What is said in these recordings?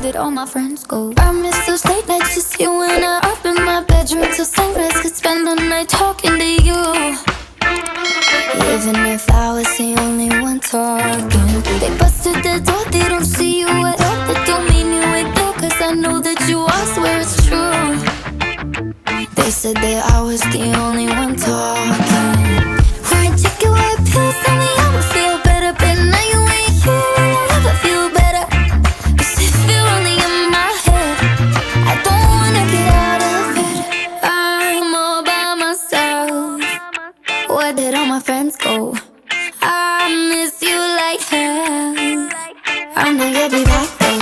did all my friends go? I miss those late nights, just you and I up in my bedroom till sunrise. Could spend the night talking to you. Even if I was the only one talking. They busted the door, they don't see you at all. That don't mean you ain't there, cause I know that you are, swear it's true. They said that I was the only one talking. We're taking white pills, tell me I would feel better, but now you ain't here, will I ever feel better? Cause if you're only in my head, I don't wanna get out of it. I'm all by myself. Where did all my friends go? I miss you like hell. I know you'll be back though.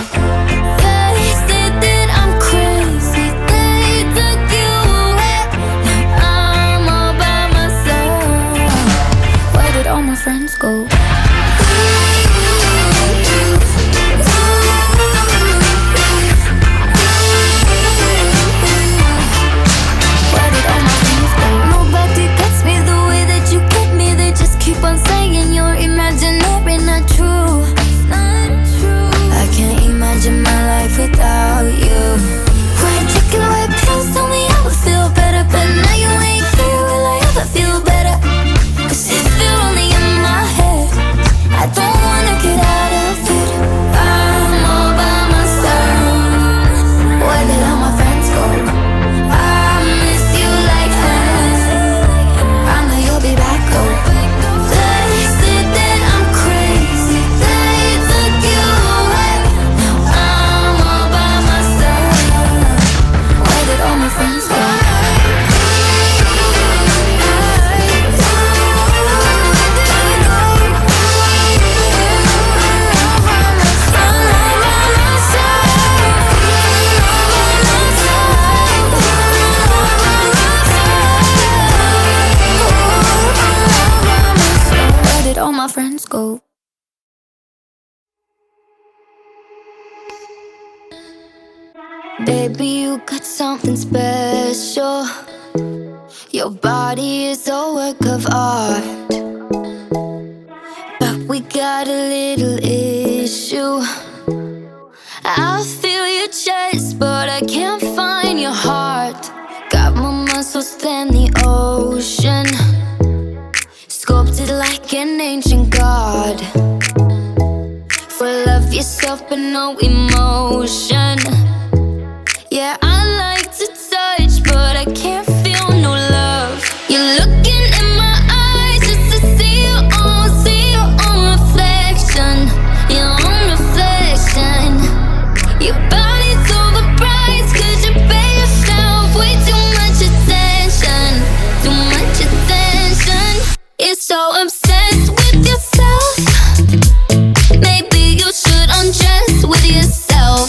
They said that I'm crazy, they took you away. Now I'm all by myself. Where did all my friends go? Where did all my friends go? Nobody gets me the way that you get me. They just keep on saying you're imaginary, not true. I can't imagine my life without you. We're taking away pills, tell me I would feel better, but now you ain't here, will I ever feel better? Cause if you're only in my head, I don't wanna get out of it. I'm all by myself. Where did all my friends go? I miss you like hell. I know you'll be back though. They said that I'm crazy, they took you away. Now I'm all by myself. Where did all my friends go? Where did all my friends go? Baby, you got something special. Your body is a work of art, but we got a little issue. I feel your chest, but I can't find your heart. Got more muscles than the ocean, sculpted like an ancient god. Full of yourself but no emotion. Yeah, I like to touch, but I can't feel no love. You're looking in my eyes just to see your own reflection. Your own reflection. Your body's overpriced, cause you pay yourself way too much attention. Too much attention. You're so obsessed with yourself. Maybe you should undress with yourself.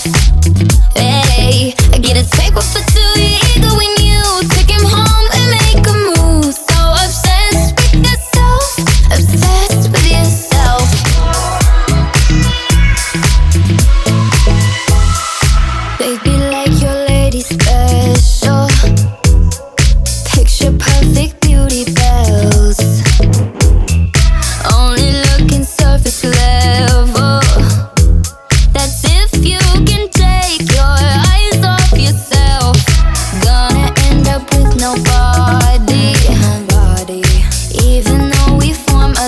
Hey, I get a table for two, you ego when you take him home and make a move. So obsessed with yourself, obsessed with yourself. Baby, like your lady special. Picture perfect beauty bells. Only looking surface level. That's if you can take your eyes off yourself. Gonna end up with nobody. Even though we form a